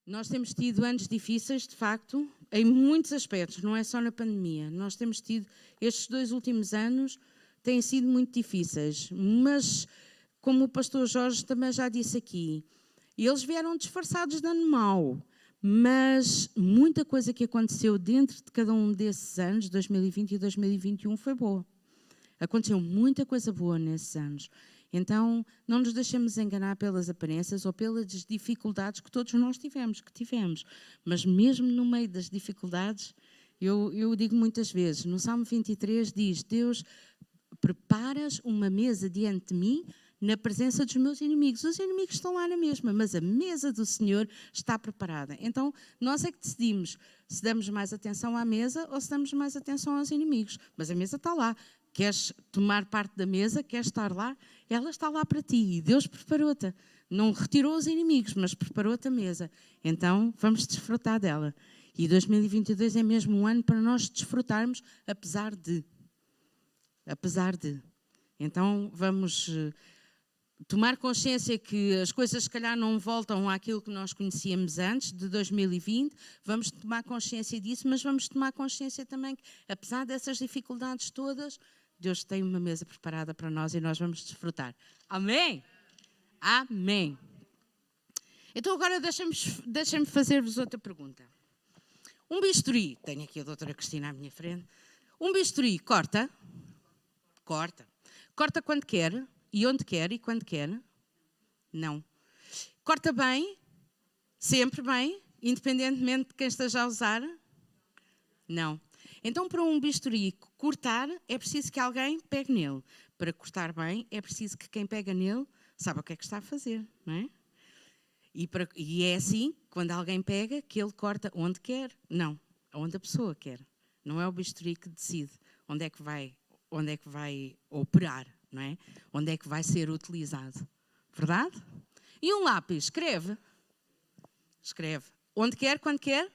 Nós temos tido anos difíceis, de facto, em muitos aspectos, não é só na pandemia. Nós temos tido, estes 2 últimos anos têm sido muito difíceis, mas, como o pastor Jorge também já disse aqui, eles vieram disfarçados de ano mau, mas muita coisa que aconteceu dentro de cada um desses anos, 2020 e 2021, foi boa. Aconteceu muita coisa boa nesses anos. Então, não nos deixemos enganar pelas aparências ou pelas dificuldades que todos nós tivemos. Mas mesmo no meio das dificuldades, eu digo muitas vezes, no Salmo 23 diz, Deus, preparas uma mesa diante de mim na presença dos meus inimigos. Os inimigos estão lá na mesma, mas a mesa do Senhor está preparada. Então, nós é que decidimos se damos mais atenção à mesa ou se damos mais atenção aos inimigos. Mas a mesa está lá. Queres tomar parte da mesa, queres estar lá, ela está lá para ti e Deus preparou-te. Não retirou os inimigos, mas preparou-te a mesa. Então, vamos desfrutar dela. E 2022 é mesmo um ano para nós desfrutarmos, apesar de. Então, vamos tomar consciência que as coisas, se calhar, não voltam àquilo que nós conhecíamos antes, de 2020. Vamos tomar consciência disso, mas vamos tomar consciência também que, apesar dessas dificuldades todas, Deus tem uma mesa preparada para nós e nós vamos desfrutar. Amém? Amém. Então agora deixem-me fazer-vos outra pergunta. Um bisturi, tenho aqui a doutora Cristina à minha frente, um bisturi corta quando quer, e onde quer e quando quer? Não. Corta bem, sempre bem, independentemente de quem esteja a usar? Não. Então, para um bisturi cortar, é preciso que alguém pegue nele. Para cortar bem, é preciso que quem pega nele saiba o que é que está a fazer, não é? E é assim, quando alguém pega, que ele corta onde quer. Não, onde a pessoa quer. Não é o bisturi que decide onde é que vai operar, não é? Onde é que vai ser utilizado. Verdade? E um lápis, escreve. Onde quer, quando quer?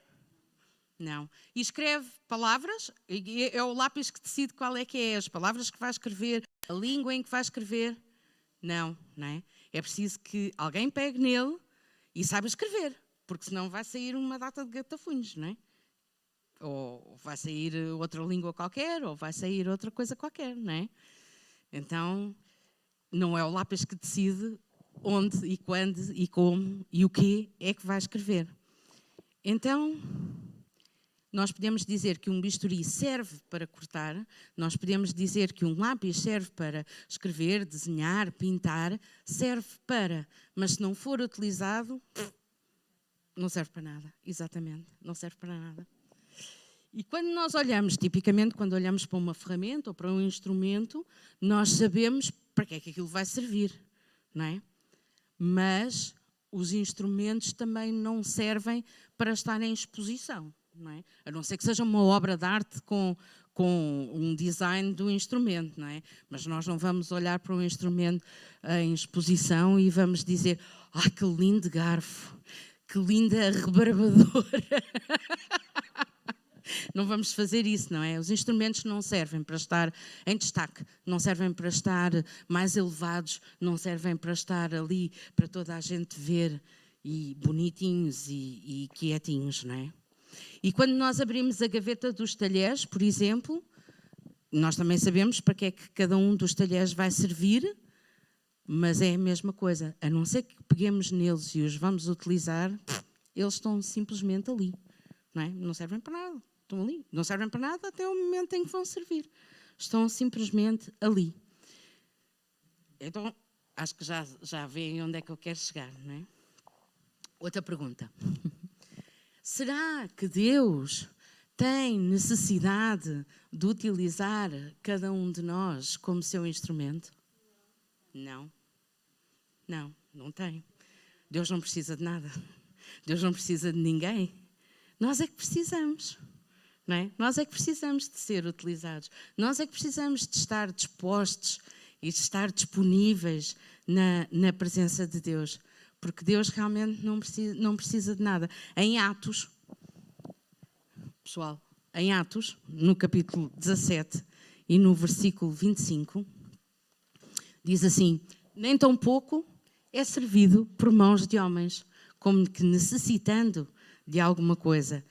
Não. E escreve palavras, é o lápis que decide qual é que é, as palavras que vai escrever, a língua em que vai escrever. Não, não é? É preciso que alguém pegue nele e saiba escrever, porque senão vai sair uma data de gatafunhos, não é? Ou vai sair outra língua qualquer, ou vai sair outra coisa qualquer, não é? Então, não é o lápis que decide onde e quando e como e o que é que vai escrever. Então, nós podemos dizer que um bisturi serve para cortar, nós podemos dizer que um lápis serve para escrever, desenhar, pintar, serve para, mas se não for utilizado, não serve para nada, exatamente, não serve para nada. E quando nós olhamos, tipicamente quando olhamos para uma ferramenta ou para um instrumento, nós sabemos para que é que aquilo vai servir, não é? Mas os instrumentos também não servem para estar em exposição. Não é? A não ser que seja uma obra de arte com um design do instrumento, não é? Mas nós não vamos olhar para um instrumento em exposição e vamos dizer, que lindo garfo, que linda rebarbadora. Não vamos fazer isso, não é? Os instrumentos não servem para estar em destaque, não servem para estar mais elevados, não servem para estar ali para toda a gente ver, e bonitinhos e quietinhos, não é? E quando nós abrimos a gaveta dos talheres, por exemplo, nós também sabemos para que é que cada um dos talheres vai servir, mas é a mesma coisa. A não ser que peguemos neles e os vamos utilizar, eles estão simplesmente ali. Não é? Não servem para nada. Estão ali. Não servem para nada até o momento em que vão servir. Estão simplesmente ali. Então, acho que já veem onde é que eu quero chegar, não é? Outra pergunta. Será que Deus tem necessidade de utilizar cada um de nós como seu instrumento? Não. Não tem. Deus não precisa de nada. Deus não precisa de ninguém. Nós é que precisamos. Não é? Nós é que precisamos de ser utilizados. Nós é que precisamos de estar dispostos e de estar disponíveis na presença de Deus. Porque Deus realmente não precisa de nada. Em Atos, pessoal, no capítulo 17 e no versículo 25, diz assim, nem tão pouco é servido por mãos de homens, como que necessitando de alguma coisa,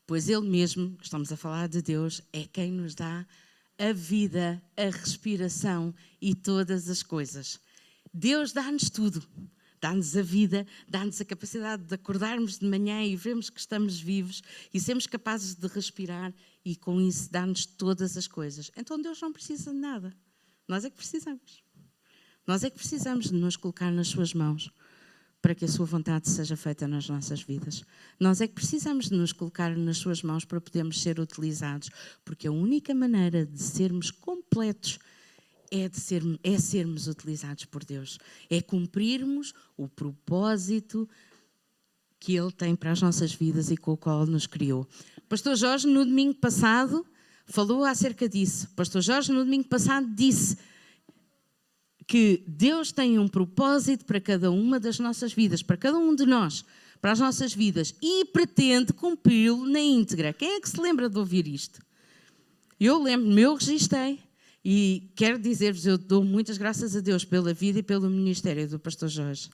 pois Ele mesmo, estamos a falar de Deus, é quem nos dá a vida, a respiração e todas as coisas. Deus dá-nos tudo. Dá-nos a vida, dá-nos a capacidade de acordarmos de manhã e vermos que estamos vivos e sermos capazes de respirar e com isso dá-nos todas as coisas. Então Deus não precisa de nada. Nós é que precisamos. Nós é que precisamos de nos colocar nas suas mãos para que a sua vontade seja feita nas nossas vidas. Nós é que precisamos de nos colocar nas suas mãos para podermos ser utilizados, porque a única maneira de sermos completos é sermos utilizados por Deus, é cumprirmos o propósito que Ele tem para as nossas vidas e com o qual nos criou. Pastor Jorge, no domingo passado, falou acerca disso. Pastor Jorge, no domingo passado, disse que Deus tem um propósito para cada uma das nossas vidas, para cada um de nós, para as nossas vidas, e pretende cumpri-lo na íntegra. Quem é que se lembra de ouvir isto? Eu lembro-me, eu registrei. E quero dizer-vos, eu dou muitas graças a Deus pela vida e pelo ministério do pastor Jorge.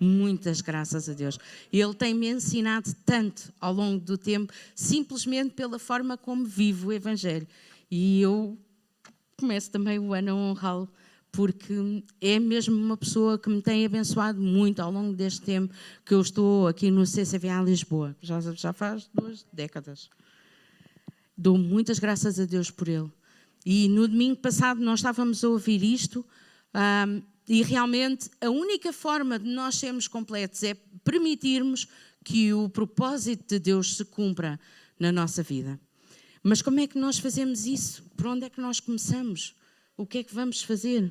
Muitas graças a Deus. Ele tem-me ensinado tanto ao longo do tempo, simplesmente pela forma como vivo o Evangelho. E eu começo também o ano a honrá-lo, porque é mesmo uma pessoa que me tem abençoado muito ao longo deste tempo que eu estou aqui no CCVA Lisboa. Já faz 2 décadas. Dou muitas graças a Deus por ele. E no domingo passado nós estávamos a ouvir isto e realmente a única forma de nós sermos completos é permitirmos que o propósito de Deus se cumpra na nossa vida. Mas como é que nós fazemos isso? Por onde é que nós começamos? O que é que vamos fazer?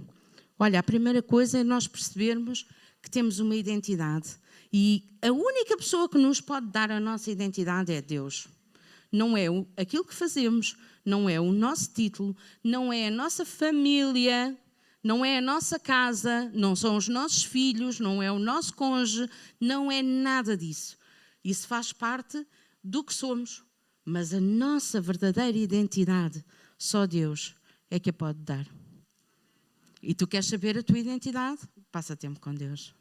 Olha, a primeira coisa é nós percebermos que temos uma identidade e a única pessoa que nos pode dar a nossa identidade é Deus. Não é aquilo que fazemos, não é o nosso título, não é a nossa família, não é a nossa casa, não são os nossos filhos, não é o nosso cônjuge, não é nada disso. Isso faz parte do que somos, mas a nossa verdadeira identidade, só Deus é que a pode dar. E tu queres saber a tua identidade? Passa tempo com Deus.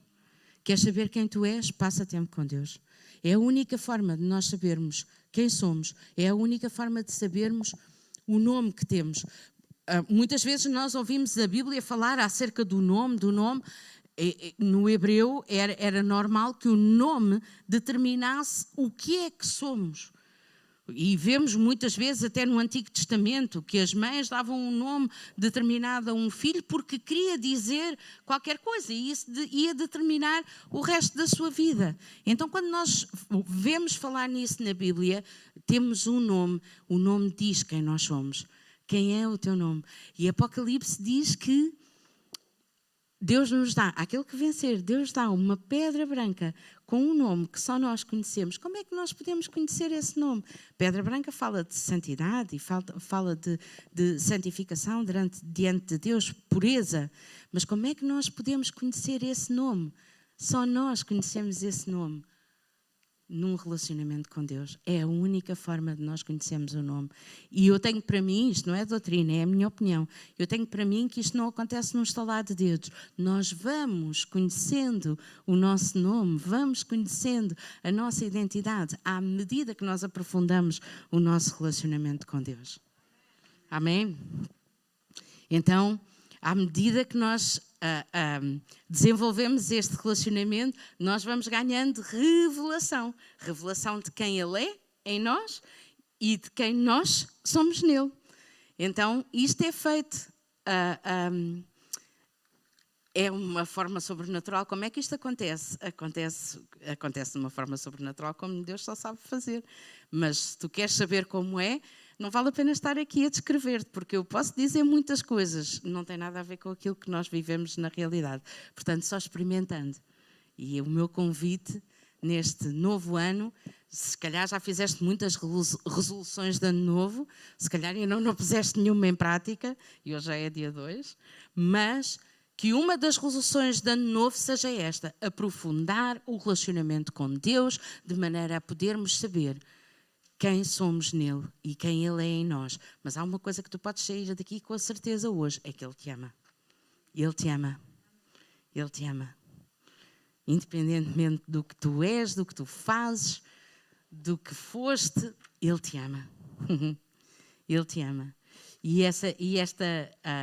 Queres saber quem tu és? Passa tempo com Deus. É a única forma de nós sabermos quem somos, é a única forma de sabermos o nome que temos. Muitas vezes nós ouvimos a Bíblia falar acerca do nome. No hebreu era normal que o nome determinasse o que é que somos. E vemos muitas vezes até no Antigo Testamento que as mães davam um nome determinado a um filho porque queria dizer qualquer coisa e isso ia determinar o resto da sua vida. Então quando nós vemos falar nisso na Bíblia, temos um nome, o nome diz quem nós somos. Quem é o teu nome? E Apocalipse diz que Deus nos dá, aquele que vencer, Deus dá uma pedra branca com um nome que só nós conhecemos. Como é que nós podemos conhecer esse nome? Pedra branca fala de santidade e fala de santificação diante de Deus, pureza. Mas como é que nós podemos conhecer esse nome? Só nós conhecemos esse nome num relacionamento com Deus. É a única forma de nós conhecermos o nome. E eu tenho para mim, isto não é doutrina, é a minha opinião, eu tenho para mim que isto não acontece num estalar de dedos. Nós vamos conhecendo o nosso nome, vamos conhecendo a nossa identidade à medida que nós aprofundamos o nosso relacionamento com Deus. Amém? Então, à medida que nós desenvolvemos este relacionamento, nós vamos ganhando revelação. Revelação de quem Ele é em nós e de quem nós somos nele. Então, isto é feito. É uma forma sobrenatural. Como é que isto acontece? Acontece de uma forma sobrenatural como Deus só sabe fazer. Mas se tu queres saber como é, não vale a pena estar aqui a descrever-te, porque eu posso dizer muitas coisas, não tem nada a ver com aquilo que nós vivemos na realidade. Portanto, só experimentando. E o meu convite neste novo ano, se calhar já fizeste muitas resoluções de ano novo, se calhar ainda não puseste nenhuma em prática, e hoje já é dia 2, mas que uma das resoluções de ano novo seja esta: aprofundar o relacionamento com Deus, de maneira a podermos saber quem somos nele e quem ele é em nós. Mas há uma coisa que tu podes sair daqui com a certeza hoje, é que ele te ama. Ele te ama. Ele te ama. Independentemente do que tu és, do que tu fazes, do que foste, Ele te ama. Ele te ama. E esta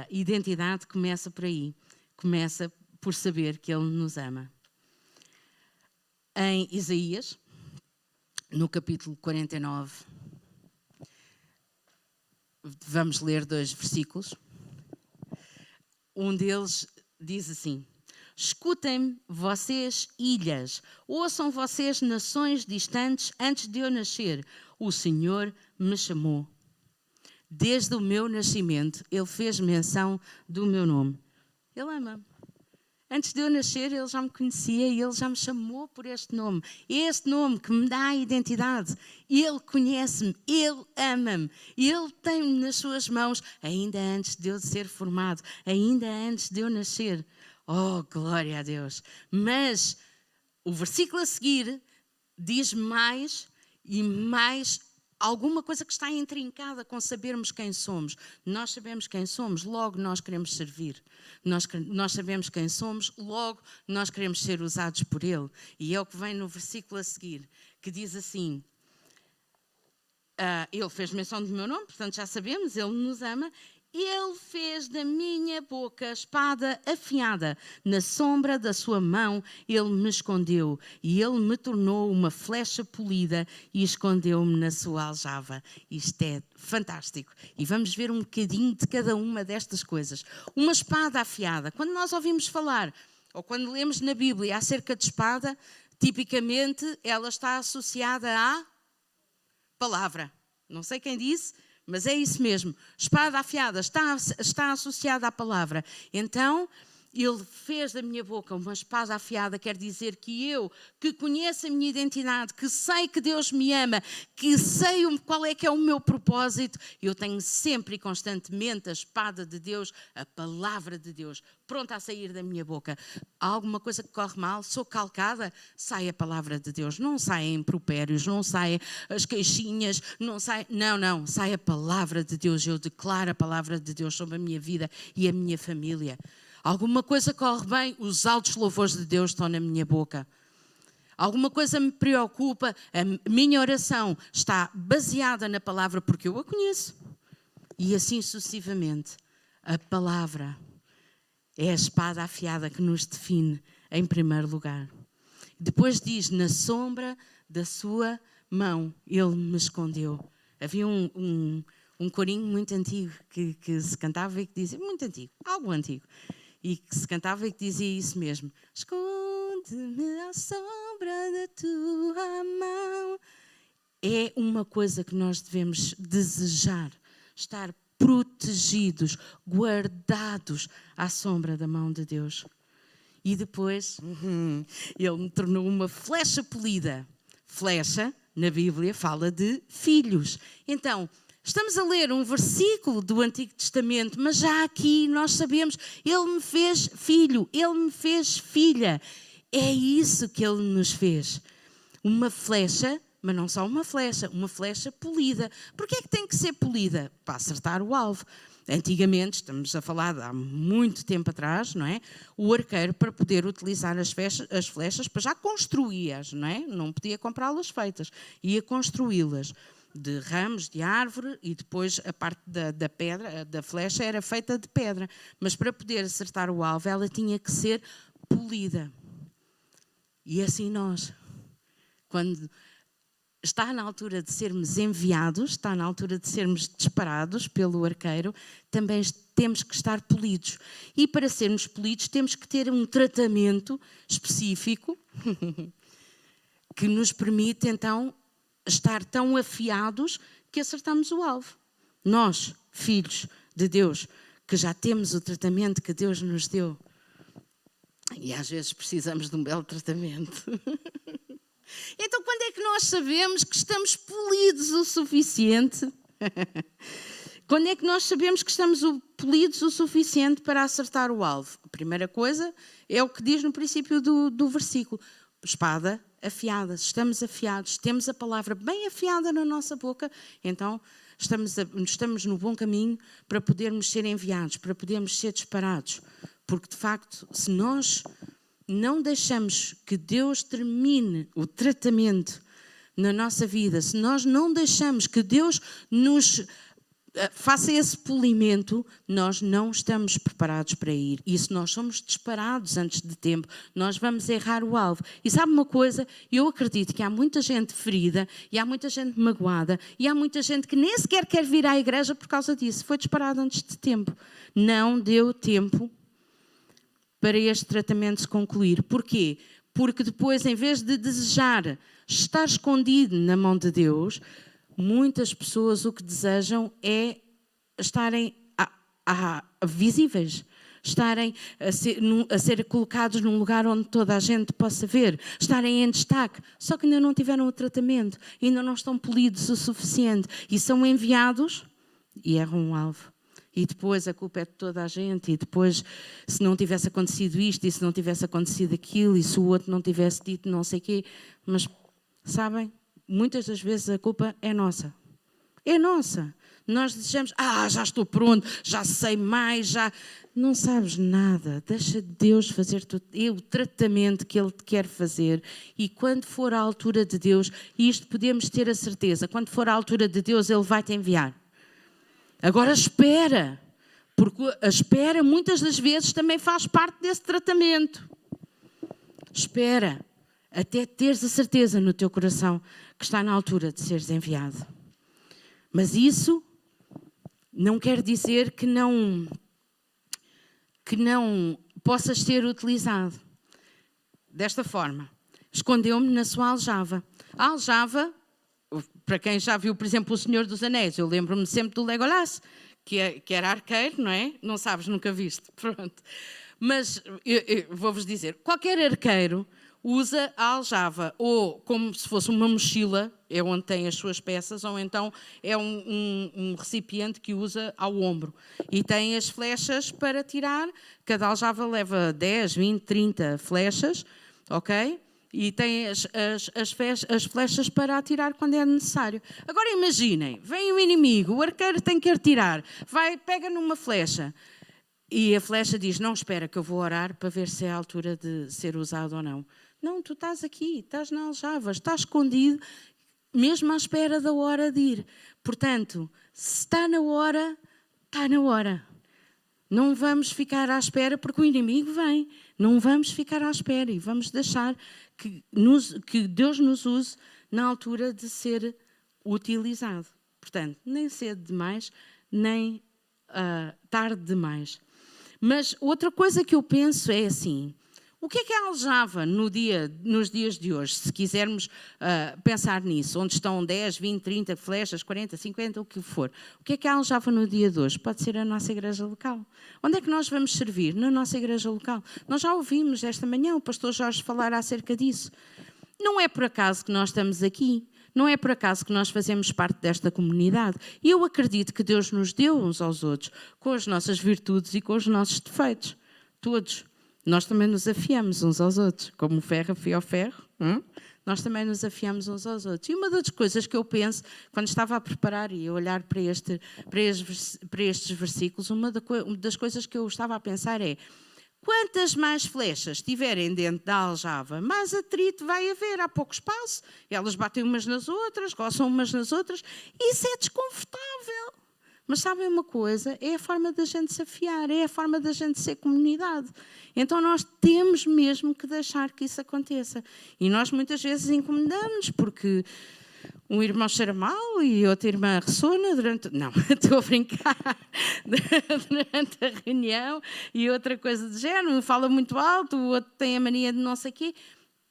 identidade começa por aí. Começa por saber que Ele nos ama. Em Isaías, no capítulo 49, vamos ler 2 versículos. Um deles diz assim: escutem-me, vocês ilhas, ouçam vocês nações distantes, antes de eu nascer, o Senhor me chamou. Desde o meu nascimento, Ele fez menção do meu nome. Ele ama-me. Antes de eu nascer, Ele já me conhecia e Ele já me chamou por este nome. Este nome que me dá a identidade. Ele conhece-me, Ele ama-me. Ele tem-me nas suas mãos, ainda antes de eu ser formado, ainda antes de eu nascer. Oh, glória a Deus! Mas o versículo a seguir diz mais e mais alguma coisa que está intrincada com sabermos quem somos. Nós sabemos quem somos, logo nós queremos servir. Nós sabemos quem somos, logo nós queremos ser usados por Ele. E é o que vem no versículo a seguir, que diz assim: Ele fez menção do meu nome, portanto já sabemos, Ele nos ama. Ele fez da minha boca espada afiada, na sombra da sua mão Ele me escondeu, e Ele me tornou uma flecha polida e escondeu-me na sua aljava. Isto é fantástico. E vamos ver um bocadinho de cada uma destas coisas. Uma espada afiada. Quando nós ouvimos falar, ou quando lemos na Bíblia acerca de espada, tipicamente ela está associada à palavra. Não sei quem disse, mas é isso mesmo. Espada afiada está associada à palavra. Então, Ele fez da minha boca uma espada afiada, quer dizer que eu, que conheço a minha identidade, que sei que Deus me ama, que sei qual é que é o meu propósito, eu tenho sempre e constantemente a espada de Deus, a palavra de Deus, pronta a sair da minha boca. Há alguma coisa que corre mal, sou calcada, sai a palavra de Deus. Não saem impropérios, não saem as queixinhas, não, sai a palavra de Deus. Eu declaro a palavra de Deus sobre a minha vida e a minha família. Alguma coisa corre bem, os altos louvores de Deus estão na minha boca. Alguma coisa me preocupa, a minha oração está baseada na palavra porque eu a conheço. E assim sucessivamente. A palavra é a espada afiada que nos define em primeiro lugar. Depois diz, na sombra da sua mão Ele me escondeu. Havia um corinho muito antigo que se cantava e que dizia, muito antigo, algo antigo, e que se cantava e que dizia isso mesmo: esconde-me à sombra da tua mão. É uma coisa que nós devemos desejar, estar protegidos, guardados à sombra da mão de Deus. E depois, Ele me tornou uma flecha polida. Flecha, na Bíblia, fala de filhos. Então, estamos a ler um versículo do Antigo Testamento, mas já aqui nós sabemos, Ele me fez filho, Ele me fez filha. É isso que Ele nos fez. Uma flecha, mas não só uma flecha polida. Porquê é que tem que ser polida? Para acertar o alvo. Antigamente, estamos a falar de há muito tempo atrás, não é? O arqueiro, para poder utilizar as flechas, para já construí-as, não é? Não podia comprá-las feitas, ia construí-las de ramos de árvore e depois a parte da pedra, da flecha, era feita de pedra. Mas para poder acertar o alvo, ela tinha que ser polida. E assim nós, quando está na altura de sermos enviados, está na altura de sermos disparados pelo arqueiro, também temos que estar polidos. E para sermos polidos temos que ter um tratamento específico que nos permite então estar tão afiados que acertamos o alvo. Nós, filhos de Deus, que já temos o tratamento que Deus nos deu. E às vezes precisamos de um belo tratamento. Então, quando é que nós sabemos que estamos polidos o suficiente? Quando é que nós sabemos que estamos polidos o suficiente para acertar o alvo? A primeira coisa é o que diz no princípio do versículo. Espada afiada, estamos afiados, temos a palavra bem afiada na nossa boca, então estamos no bom caminho para podermos ser enviados, para podermos ser disparados. Porque, de facto, se nós não deixamos que Deus termine o tratamento na nossa vida, se nós não deixamos que Deus nos faça esse polimento, nós não estamos preparados para ir. E se nós somos disparados antes de tempo, nós vamos errar o alvo. E sabe uma coisa? Eu acredito que há muita gente ferida, e há muita gente magoada, e há muita gente que nem sequer quer vir à igreja por causa disso. Foi disparado antes de tempo. Não deu tempo para este tratamento se concluir. Porquê? Porque depois, em vez de desejar estar escondido na mão de Deus, muitas pessoas o que desejam é estarem visíveis, estarem a ser colocados num lugar onde toda a gente possa ver, estarem em destaque, só que ainda não tiveram o tratamento, ainda não estão polidos o suficiente e são enviados e erram o alvo. E depois a culpa é de toda a gente, e depois se não tivesse acontecido isto, e se não tivesse acontecido aquilo, e se o outro não tivesse dito não sei o quê, mas sabem? Muitas das vezes a culpa é nossa. É nossa. Nós desejamos, já estou pronto, já sei mais, já... Não sabes nada. Deixa Deus fazer o tratamento que Ele quer fazer. E quando for a altura de Deus, e isto podemos ter a certeza, quando for a altura de Deus, Ele vai te enviar. Agora espera. Porque a espera, muitas das vezes, também faz parte desse tratamento. Espera. Até teres a certeza no teu coração que está na altura de seres enviado. Mas isso não quer dizer que não possas ser utilizado. Desta forma, escondeu-me na sua aljava. A aljava, para quem já viu, por exemplo, O Senhor dos Anéis, eu lembro-me sempre do Legolas, que era arqueiro, não é? Não sabes, nunca viste. Pronto. Mas eu vou-vos dizer, qualquer arqueiro usa a aljava, ou como se fosse uma mochila, é onde tem as suas peças, ou então é um recipiente que usa ao ombro. E tem as flechas para tirar, cada aljava leva 10, 20, 30 flechas, ok? E tem as flechas para atirar quando é necessário. Agora imaginem, vem o inimigo, o arqueiro tem que atirar, pega numa flecha, e a flecha diz, não, espera que eu vou orar para ver se é a altura de ser usado ou não. Não, tu estás aqui, estás na aljava, estás escondido, mesmo à espera da hora de ir. Portanto, se está na hora, está na hora. Não vamos ficar à espera porque o inimigo vem. Não vamos ficar à espera e vamos deixar que Deus nos use na altura de ser utilizado. Portanto, nem cedo demais, nem tarde demais. Mas outra coisa que eu penso é assim, o que é a aljava nos dias de hoje, se quisermos pensar nisso, onde estão 10, 20, 30 flechas, 40, 50, o que for. O que é a aljava no dia de hoje? Pode ser a nossa igreja local. Onde é que nós vamos servir? Na nossa igreja local. Nós já ouvimos esta manhã o pastor Jorge falar acerca disso. Não é por acaso que nós estamos aqui. Não é por acaso que nós fazemos parte desta comunidade. E eu acredito que Deus nos deu uns aos outros, com as nossas virtudes e com os nossos defeitos. Todos. Nós também nos afiamos uns aos outros. Como o ferro afia ao ferro, nós também nos afiamos uns aos outros. E uma das coisas que eu penso, quando estava a preparar e a olhar para estes versículos, uma das coisas que eu estava a pensar é: quantas mais flechas estiverem dentro da aljava, mais atrito vai haver. Há pouco espaço, elas batem umas nas outras, coçam umas nas outras. Isso é desconfortável. Mas sabem uma coisa? É a forma da gente se afiar, é a forma da gente ser comunidade. Então nós temos mesmo que deixar que isso aconteça. E nós muitas vezes incomodamos porque um irmão cheira mal e outra irmã ressona durante... Não, estou a brincar. Durante a reunião e outra coisa do género. Um fala muito alto, o outro tem a mania de não sei o quê.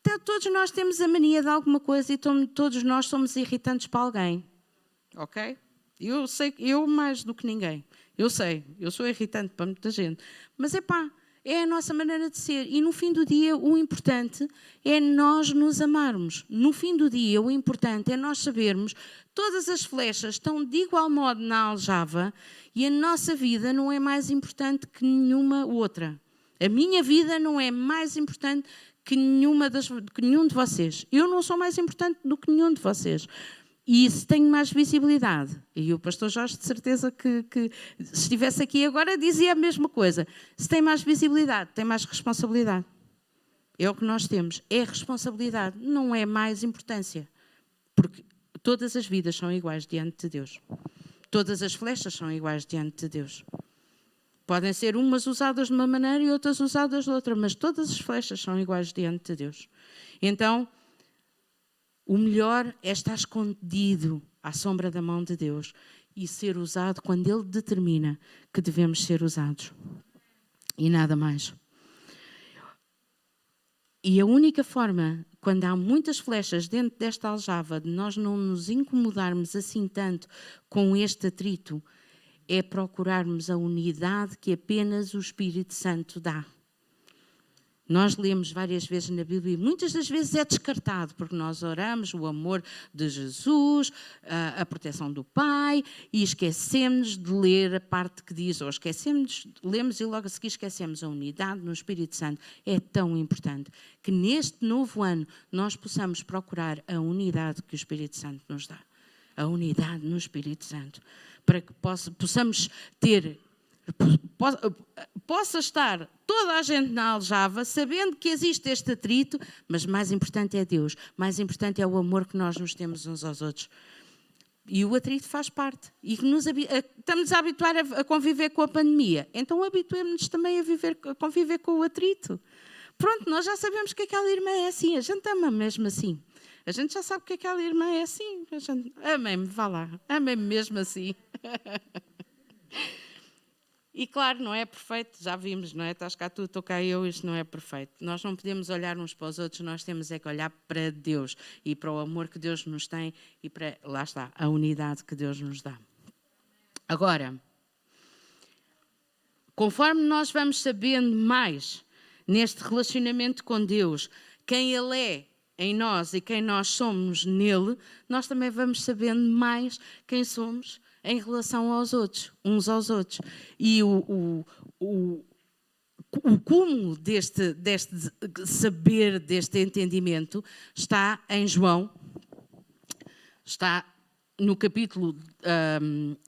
Então, todos nós temos a mania de alguma coisa e todos nós somos irritantes para alguém. Ok? Eu sei, eu mais do que ninguém. Eu sei, eu sou irritante para muita gente. Mas é a nossa maneira de ser. E no fim do dia, o importante é nós nos amarmos. No fim do dia, o importante é nós sabermos todas as flechas estão de igual modo na aljava e a nossa vida não é mais importante que nenhuma outra. A minha vida não é mais importante que nenhum de vocês. Eu não sou mais importante do que nenhum de vocês. E se tenho mais visibilidade, e o pastor Jorge de certeza que se estivesse aqui agora dizia a mesma coisa, se tem mais visibilidade, tem mais responsabilidade. É o que nós temos. É responsabilidade, não é mais importância. Porque todas as vidas são iguais diante de Deus. Todas as flechas são iguais diante de Deus. Podem ser umas usadas de uma maneira e outras usadas de outra, mas todas as flechas são iguais diante de Deus. Então, o melhor é estar escondido à sombra da mão de Deus e ser usado quando Ele determina que devemos ser usados. E nada mais. E a única forma, quando há muitas flechas dentro desta aljava, de nós não nos incomodarmos assim tanto com este atrito, é procurarmos a unidade que apenas o Espírito Santo dá. Nós lemos várias vezes na Bíblia e muitas das vezes é descartado, porque nós oramos o amor de Jesus, a proteção do Pai, e esquecemos de ler a parte que diz, ou lemos e logo a seguir esquecemos a unidade no Espírito Santo. É tão importante que neste novo ano nós possamos procurar a unidade que o Espírito Santo nos dá. A unidade no Espírito Santo. Para que possamos ter... Possa estar toda a gente na aljava sabendo que existe este atrito, mas mais importante é Deus, mais importante é o amor que nós nos temos uns aos outros. E o atrito faz parte. E estamos a habituar a conviver com a pandemia, então habituemos-nos também a conviver com o atrito. Pronto, nós já sabemos que aquela irmã é assim, a gente ama mesmo assim. A gente já sabe que aquela irmã é assim. Amém-me, vá lá, amém-me mesmo assim. E claro, não é perfeito, já vimos, não é? Estás cá tu, estou cá eu, isto não é perfeito. Nós não podemos olhar uns para os outros, nós temos é que olhar para Deus e para o amor que Deus nos tem e para, lá está, a unidade que Deus nos dá. Agora, conforme nós vamos sabendo mais neste relacionamento com Deus, quem Ele é em nós e quem nós somos nele, nós também vamos sabendo mais quem somos em relação aos outros, uns aos outros. E o cúmulo deste saber, deste entendimento, está em João, está no capítulo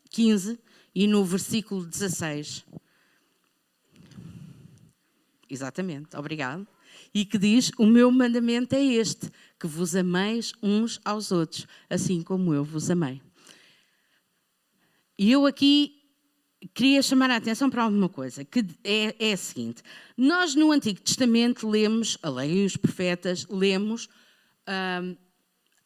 15 e no versículo 16. Exatamente, obrigado. E que diz, o meu mandamento é este, que vos ameis uns aos outros, assim como eu vos amei. E eu aqui queria chamar a atenção para alguma coisa, que é a seguinte. Nós no Antigo Testamento lemos a lei e os profetas, lemos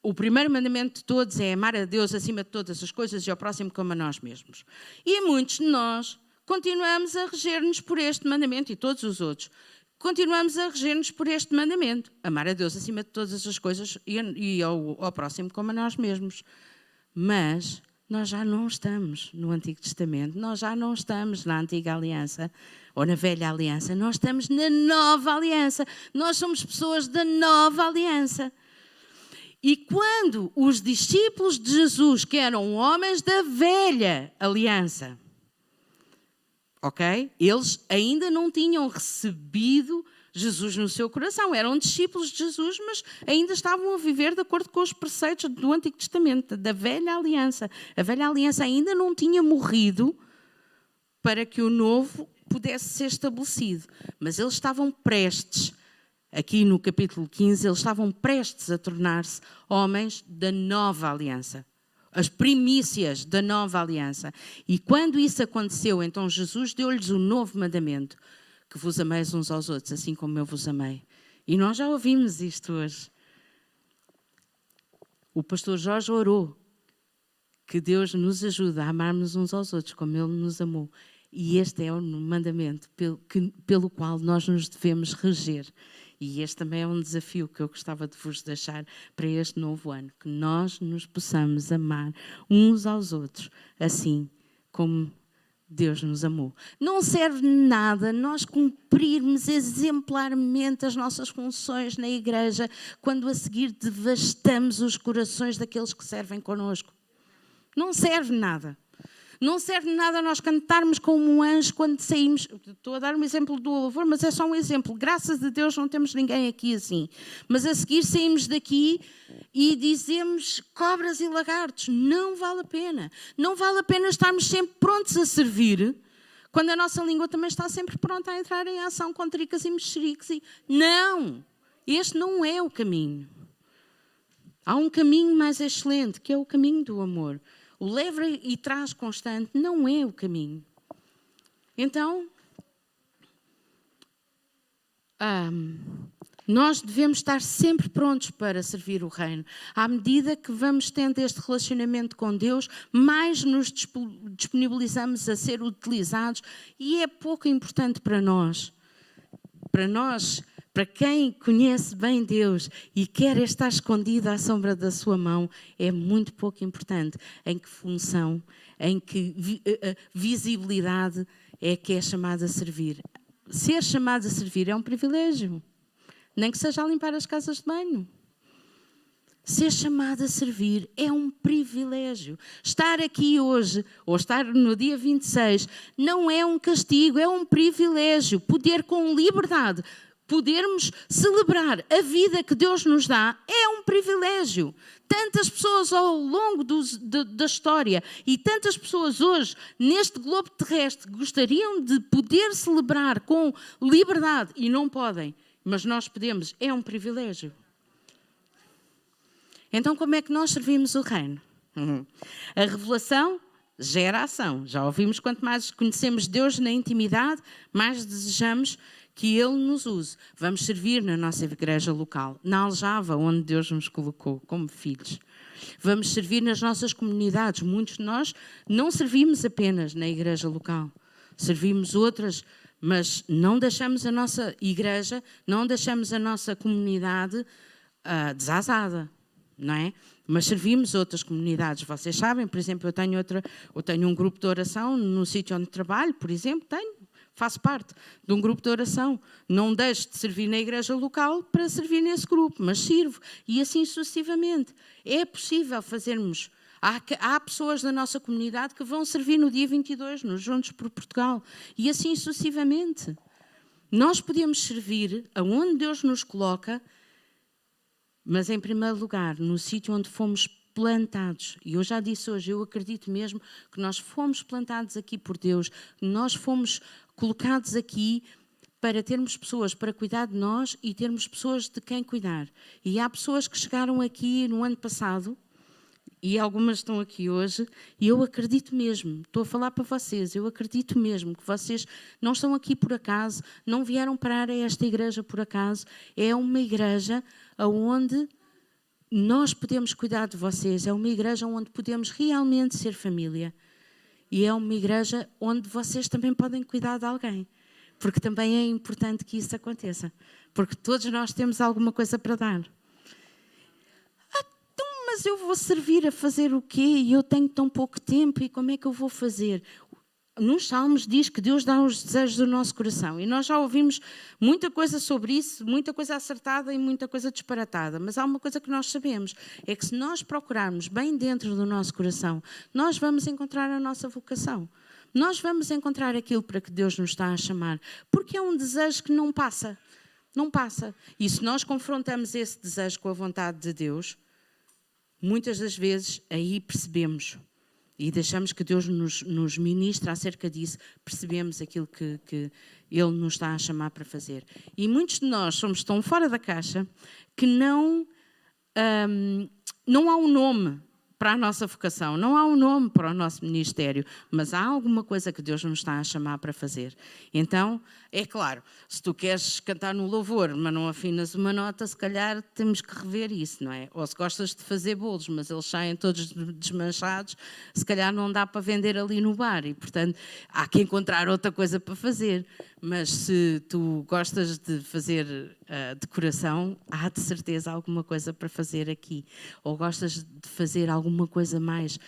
o primeiro mandamento de todos é amar a Deus acima de todas as coisas e ao próximo como a nós mesmos. E muitos de nós continuamos a reger-nos por este mandamento e todos os outros. Continuamos a reger-nos por este mandamento, amar a Deus acima de todas as coisas e ao próximo como a nós mesmos. Mas nós já não estamos no Antigo Testamento, nós já não estamos na Antiga Aliança ou na Velha Aliança, nós estamos na Nova Aliança, nós somos pessoas da Nova Aliança. E quando os discípulos de Jesus, que eram homens da Velha Aliança, ok? Eles ainda não tinham recebido Jesus no seu coração. Eram discípulos de Jesus, mas ainda estavam a viver de acordo com os preceitos do Antigo Testamento, da Velha Aliança. A Velha Aliança ainda não tinha morrido para que o novo pudesse ser estabelecido. Mas eles estavam prestes, aqui no capítulo 15, eles estavam prestes a tornar-se homens da Nova Aliança. As primícias da Nova Aliança. E quando isso aconteceu, então Jesus deu-lhes um novo mandamento, que vos ameis uns aos outros, assim como eu vos amei. E nós já ouvimos isto hoje. O pastor Jorge orou que Deus nos ajude a amarmos uns aos outros, como Ele nos amou. E este é o mandamento pelo qual nós nos devemos reger. E este também é um desafio que eu gostava de vos deixar para este novo ano, que nós nos possamos amar uns aos outros, assim como Deus nos amou. Não serve de nada nós cumprirmos exemplarmente as nossas funções na igreja quando a seguir devastamos os corações daqueles que servem connosco. Não serve de nada. Não serve de nada nós cantarmos como um anjo quando saímos. Estou a dar um exemplo do louvor, mas é só um exemplo. Graças a Deus não temos ninguém aqui assim. Mas a seguir saímos daqui e dizemos cobras e lagartos. Não vale a pena. Não vale a pena estarmos sempre prontos a servir, quando a nossa língua também está sempre pronta a entrar em ação com tricas e mexericos. Não! Este não é o caminho. Há um caminho mais excelente, que é o caminho do amor. O leva e traz constante não é o caminho. Então, nós devemos estar sempre prontos para servir o reino. À medida que vamos tendo este relacionamento com Deus, mais nos disponibilizamos a ser utilizados e é pouco importante para nós. Para quem conhece bem Deus e quer estar escondido à sombra da sua mão, é muito pouco importante em que função, em que visibilidade é que é chamado a servir. Ser chamado a servir é um privilégio, nem que seja a limpar as casas de banho. Ser chamado a servir é um privilégio. Estar aqui hoje, ou estar no dia 26, não é um castigo, é um privilégio. Poder com liberdade, podermos celebrar a vida que Deus nos dá, é um privilégio. Tantas pessoas ao longo da história e tantas pessoas hoje, neste globo terrestre, gostariam de poder celebrar com liberdade e não podem, mas nós podemos, é um privilégio. Então, como é que nós servimos o reino? A revelação gera ação. Já ouvimos, quanto mais conhecemos Deus na intimidade, mais desejamos que Ele nos use. Vamos servir na nossa igreja local, na Aljava, onde Deus nos colocou como filhos. Vamos servir nas nossas comunidades. Muitos de nós não servimos apenas na igreja local. Servimos outras, mas não deixamos a nossa igreja, não deixamos a nossa comunidade desazada. Não é? Mas servimos outras comunidades. Vocês sabem, por exemplo, eu tenho um grupo de oração no sítio onde trabalho, por exemplo, faço parte de um grupo de oração. Não deixo de servir na igreja local para servir nesse grupo, mas sirvo. E assim sucessivamente. É possível fazermos. Há pessoas da nossa comunidade que vão servir no dia 22, nos Juntos por Portugal. E assim sucessivamente. Nós podemos servir aonde Deus nos coloca, mas, em primeiro lugar, no sítio onde fomos plantados. E eu já disse hoje, eu acredito mesmo que nós fomos plantados aqui por Deus, nós fomos colocados aqui para termos pessoas para cuidar de nós e termos pessoas de quem cuidar. E há pessoas que chegaram aqui no ano passado, e algumas estão aqui hoje, e eu acredito mesmo, estou a falar para vocês, eu acredito mesmo que vocês não estão aqui por acaso, não vieram parar a esta igreja por acaso, é uma igreja onde nós podemos cuidar de vocês, é uma igreja onde podemos realmente ser família, e é uma igreja onde vocês também podem cuidar de alguém, porque também é importante que isso aconteça, porque todos nós temos alguma coisa para dar. Mas eu vou servir a fazer o quê? E eu tenho tão pouco tempo, e como é que eu vou fazer? Nos Salmos diz que Deus dá os desejos do nosso coração, e nós já ouvimos muita coisa sobre isso, muita coisa acertada e muita coisa disparatada, mas há uma coisa que nós sabemos, é que se nós procurarmos bem dentro do nosso coração, nós vamos encontrar a nossa vocação. Nós vamos encontrar aquilo para que Deus nos está a chamar, porque é um desejo que não passa. Não passa. E se nós confrontamos esse desejo com a vontade de Deus, muitas das vezes aí percebemos e deixamos que Deus nos ministre acerca disso, percebemos aquilo que Ele nos está a chamar para fazer. E muitos de nós somos tão fora da caixa que não há um nome para a nossa vocação, não há um nome para o nosso ministério, mas há alguma coisa que Deus nos está a chamar para fazer. Então, é claro, se tu queres cantar no louvor, mas não afinas uma nota, se calhar temos que rever isso, não é? Ou se gostas de fazer bolos, mas eles saem todos desmanchados, se calhar não dá para vender ali no bar e, portanto, há que encontrar outra coisa para fazer. Mas se tu gostas de fazer decoração, há de certeza alguma coisa para fazer aqui. Ou gostas de fazer alguma coisa mais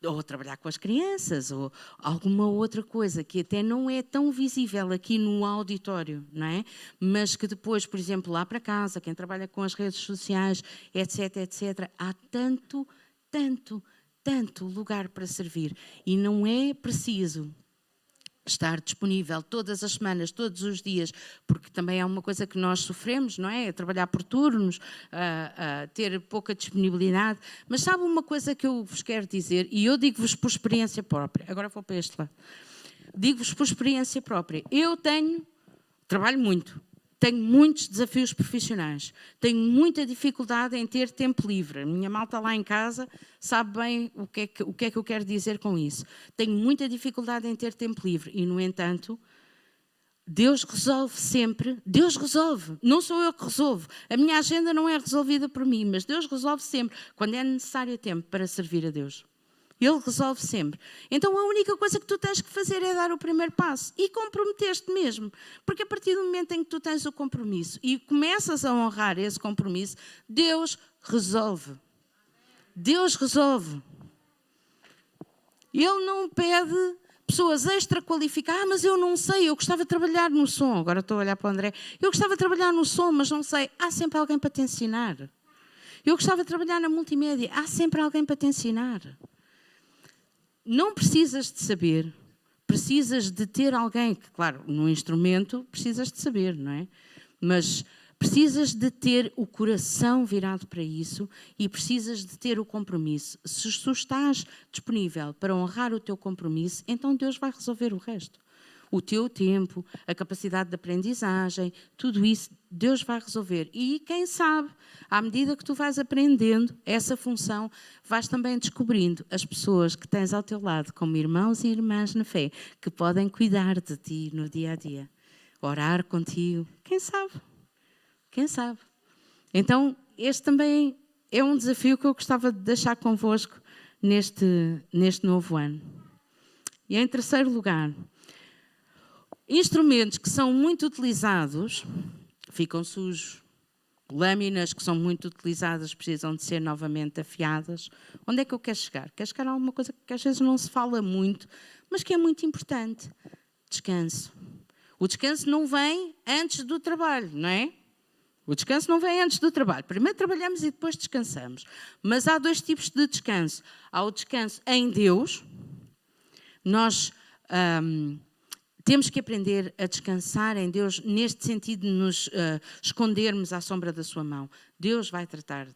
ou trabalhar com as crianças, ou alguma outra coisa que até não é tão visível aqui no auditório, não é? Mas que depois, por exemplo, lá para casa, quem trabalha com as redes sociais, etc, etc, há tanto lugar para servir. E não é preciso estar disponível todas as semanas, todos os dias, porque também é uma coisa que nós sofremos, não é? Trabalhar por turnos, ter pouca disponibilidade. Mas sabe uma coisa que eu vos quero dizer, e eu digo-vos por experiência própria, agora vou para este lado, digo-vos por experiência própria, trabalho muito, Tenho muitos desafios profissionais. Tenho muita dificuldade em ter tempo livre. A minha malta lá em casa sabe bem o que é que eu quero dizer com isso. Tenho muita dificuldade em ter tempo livre. E, no entanto, Deus resolve sempre. Deus resolve. Não sou eu que resolvo. A minha agenda não é resolvida por mim, mas Deus resolve sempre quando é necessário tempo para servir a Deus. Ele resolve sempre. Então a única coisa que tu tens que fazer é dar o primeiro passo e comprometer-te mesmo. Porque a partir do momento em que tu tens o compromisso e começas a honrar esse compromisso, Deus resolve. Deus resolve. Ele não pede pessoas extra qualificadas. Mas eu não sei, eu gostava de trabalhar no som. Agora estou a olhar para o André. Eu gostava de trabalhar no som, mas não sei. Há sempre alguém para te ensinar. Eu gostava de trabalhar na multimédia. Há sempre alguém para te ensinar. Não precisas de saber, precisas de ter alguém, que claro, no instrumento precisas de saber, não é? Mas precisas de ter o coração virado para isso e precisas de ter o compromisso. Se tu estás disponível para honrar o teu compromisso, então Deus vai resolver o resto. O teu tempo, a capacidade de aprendizagem, tudo isso Deus vai resolver. E quem sabe, à medida que tu vais aprendendo essa função, vais também descobrindo as pessoas que tens ao teu lado, como irmãos e irmãs na fé, que podem cuidar de ti no dia a dia, orar contigo. Quem sabe? Quem sabe? Então, este também é um desafio que eu gostava de deixar convosco neste novo ano. E em terceiro lugar, instrumentos que são muito utilizados, ficam sujos. Lâminas que são muito utilizadas precisam de ser novamente afiadas. Onde é que eu quero chegar? Quero chegar a alguma coisa que às vezes não se fala muito, mas que é muito importante. Descanso. O descanso não vem antes do trabalho, não é? O descanso não vem antes do trabalho. Primeiro trabalhamos e depois descansamos. Mas há dois tipos de descanso. Há o descanso em Deus. Nós temos que aprender a descansar em Deus, neste sentido de nos escondermos à sombra da sua mão. Deus vai tratar.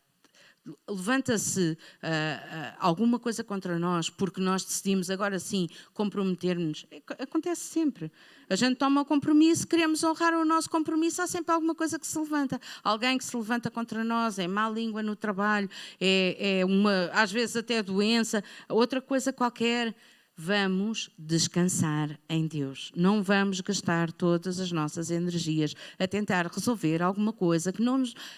Levanta-se alguma coisa contra nós, porque nós decidimos agora sim comprometer-nos. Acontece sempre. A gente toma o compromisso, queremos honrar o nosso compromisso, há sempre alguma coisa que se levanta. Alguém que se levanta contra nós, é má língua no trabalho, às vezes até doença, outra coisa qualquer. Vamos descansar em Deus. Não vamos gastar todas as nossas energias a tentar resolver alguma coisa que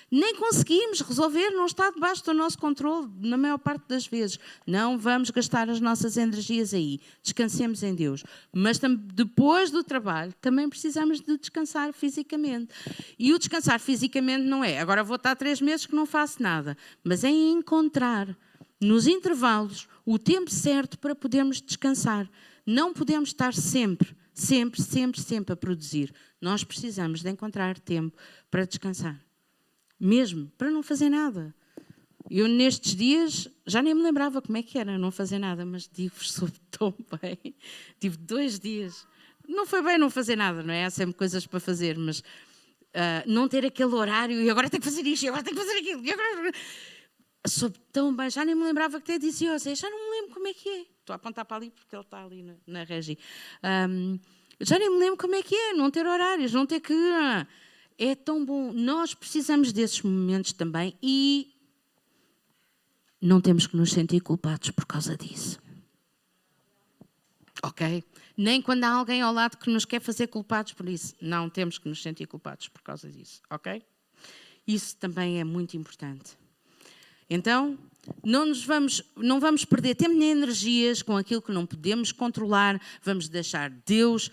nem conseguimos resolver, não está debaixo do nosso controle, na maior parte das vezes. Não vamos gastar as nossas energias aí. Descansemos em Deus. Mas depois do trabalho, também precisamos de descansar fisicamente. E o descansar fisicamente não é, agora vou estar 3 meses que não faço nada, mas é encontrar nos intervalos, o tempo certo para podermos descansar. Não podemos estar sempre a produzir. Nós precisamos de encontrar tempo para descansar. Mesmo, para não fazer nada. Eu nestes dias, já nem me lembrava como é que era não fazer nada, mas digo-vos, soube tão bem. Tive 2 dias. Não foi bem não fazer nada, não é? Há sempre coisas para fazer, mas não ter aquele horário e agora tenho que fazer isto, e agora tenho que fazer aquilo, e agora... Soube tão bem, já nem me lembrava que até dizia, já não me lembro como é que é. Estou a apontar para ali porque ele está ali na regi. Já nem me lembro como é que é, não ter horários, não ter que... É tão bom. Nós precisamos desses momentos também e não temos que nos sentir culpados por causa disso. Ok? Nem quando há alguém ao lado que nos quer fazer culpados por isso. Não temos que nos sentir culpados por causa disso. Ok? Isso também é muito importante. Então, não vamos perder tempo nem energias com aquilo que não podemos controlar, vamos deixar Deus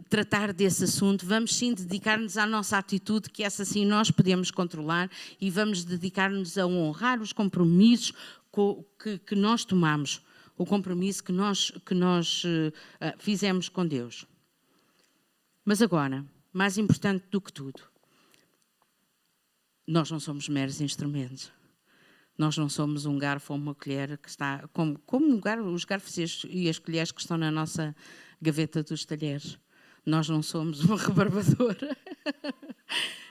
tratar desse assunto, vamos sim dedicar-nos à nossa atitude, que essa sim nós podemos controlar, e vamos dedicar-nos a honrar os compromissos que nós tomamos, o compromisso que nós fizemos com Deus. Mas agora, mais importante do que tudo, nós não somos meros instrumentos. Nós não somos um garfo ou uma colher que está... Como os garfos e as colheres que estão na nossa gaveta dos talheres. Nós não somos uma rebarbadora.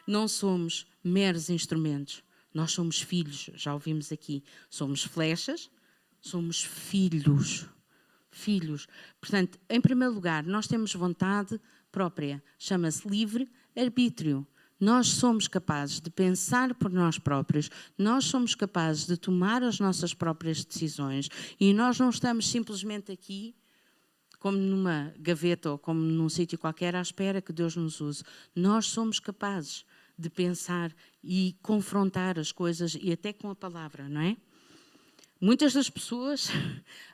Não somos meros instrumentos. Nós somos filhos, já ouvimos aqui. Somos flechas, somos filhos. Filhos. Portanto, em primeiro lugar, nós temos vontade própria. Chama-se livre arbítrio. Nós somos capazes de pensar por nós próprios, nós somos capazes de tomar as nossas próprias decisões e nós não estamos simplesmente aqui como numa gaveta ou como num sítio qualquer à espera que Deus nos use. Nós somos capazes de pensar e confrontar as coisas e até com a palavra, não é? Muitas das pessoas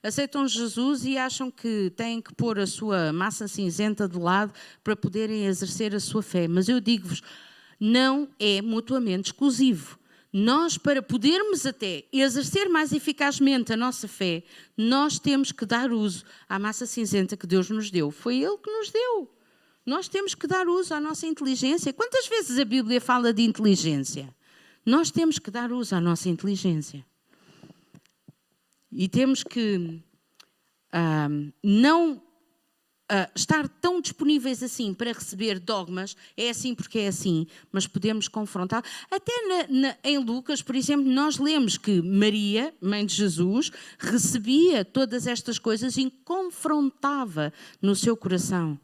aceitam Jesus e acham que têm que pôr a sua massa cinzenta de lado para poderem exercer a sua fé. Mas eu digo-vos, não é mutuamente exclusivo. Nós, para podermos até exercer mais eficazmente a nossa fé, nós temos que dar uso à massa cinzenta que Deus nos deu. Foi Ele que nos deu. Nós temos que dar uso à nossa inteligência. Quantas vezes a Bíblia fala de inteligência? Nós temos que dar uso à nossa inteligência. E temos que não estar tão disponíveis assim para receber dogmas, é assim porque é assim, mas podemos confrontar. Até em Lucas, por exemplo, nós lemos que Maria, mãe de Jesus, recebia todas estas coisas e confrontava no seu coração.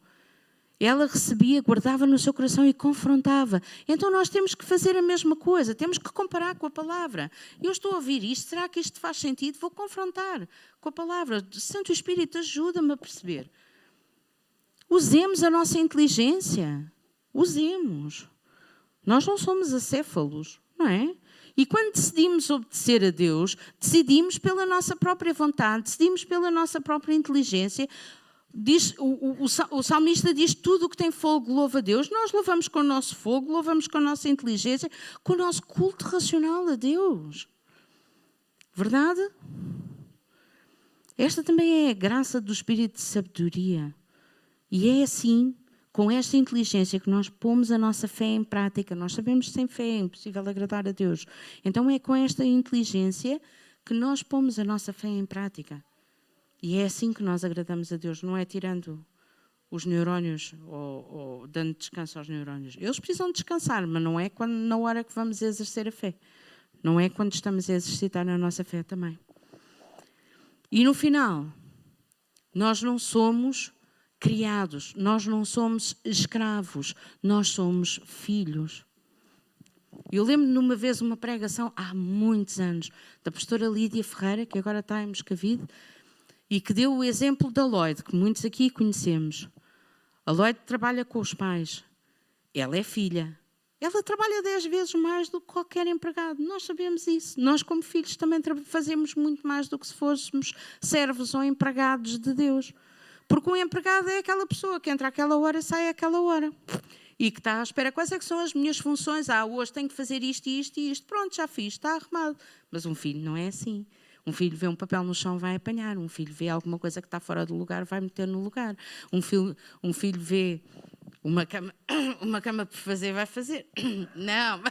Ela recebia, guardava no seu coração e confrontava. Então nós temos que fazer a mesma coisa, temos que comparar com a palavra. Eu estou a ouvir isto, será que isto faz sentido? Vou confrontar com a palavra. Santo Espírito, ajuda-me a perceber. Usemos a nossa inteligência. Usemos. Nós não somos acéfalos, não é? E quando decidimos obedecer a Deus, decidimos pela nossa própria vontade, decidimos pela nossa própria inteligência. O salmista diz: tudo o que tem fogo louva a Deus. Nós louvamos com o nosso fogo, louvamos com a nossa inteligência, com o nosso culto racional a Deus. Verdade? Esta também é a graça do Espírito de sabedoria. E é assim, com esta inteligência, que nós pomos a nossa fé em prática. Nós sabemos que sem fé é impossível agradar a Deus. Então é com esta inteligência que nós pomos a nossa fé em prática. E é assim que nós agradamos a Deus, não é tirando os neurónios ou dando descanso aos neurónios. Eles precisam descansar, mas não é na hora que vamos exercer a fé. Não é quando estamos a exercitar a nossa fé também. E no final, nós não somos criados, nós não somos escravos, nós somos filhos. Eu lembro-me de uma vez uma pregação, há muitos anos, da pastora Lídia Ferreira, que agora está em Moscavide, e que deu o exemplo da Lloyd, que muitos aqui conhecemos. A Lloyd trabalha com os pais. Ela é filha. Ela trabalha 10 vezes mais do que qualquer empregado. Nós sabemos isso. Nós, como filhos, também fazemos muito mais do que se fôssemos servos ou empregados de Deus. Porque um empregado é aquela pessoa que entra àquela hora e sai àquela hora. E que está à espera. Quais é que são as minhas funções? Hoje tenho que fazer isto e isto e isto. Pronto, já fiz, está arrumado. Mas um filho não é assim. Um filho vê um papel no chão, vai apanhar. Um filho vê alguma coisa que está fora do lugar, vai meter no lugar. Um filho vê uma cama por fazer, vai fazer. Não.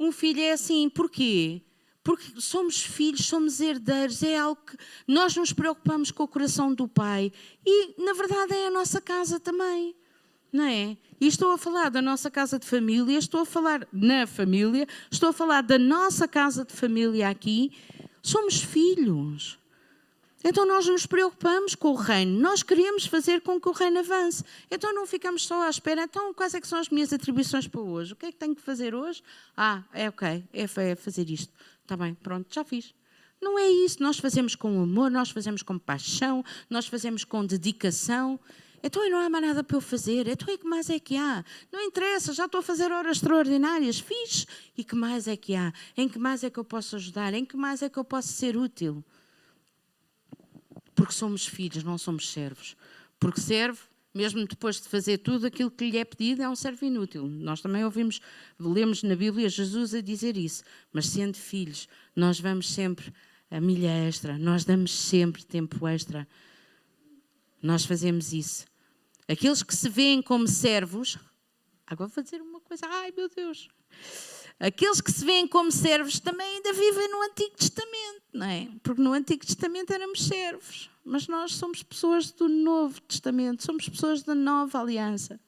Um filho é assim. Porquê? Porque somos filhos, somos herdeiros. É algo que nós nos preocupamos com o coração do Pai. E, na verdade, é a nossa casa também. Não é? E estou a falar da nossa casa de família, estou a falar na família, estou a falar da nossa casa de família aqui. Somos filhos. Então nós nos preocupamos com o reino, nós queremos fazer com que o reino avance. Então não ficamos só à espera. Então quais é que são as minhas atribuições para hoje? O que é que tenho que fazer hoje? É ok, é fazer isto. Está bem, pronto, já fiz. Não é isso, nós fazemos com amor, nós fazemos com paixão, nós fazemos com dedicação. Então não há mais nada para eu fazer. Então e que mais é que há? Não interessa, já estou a fazer horas extraordinárias. Fiz. E que mais é que há? Em que mais é que eu posso ajudar? Em que mais é que eu posso ser útil? Porque somos filhos, não somos servos. Porque servo, mesmo depois de fazer tudo aquilo que lhe é pedido, é um servo inútil. Nós também lemos na Bíblia Jesus a dizer isso. Mas sendo filhos, nós vamos sempre a milha extra. Nós damos sempre tempo extra. Nós fazemos isso. Aqueles que se veem como servos... Agora vou dizer uma coisa. Ai, meu Deus. Aqueles que se veem como servos também ainda vivem no Antigo Testamento, não é? Porque no Antigo Testamento éramos servos. Mas nós somos pessoas do Novo Testamento. Somos pessoas da Nova Aliança.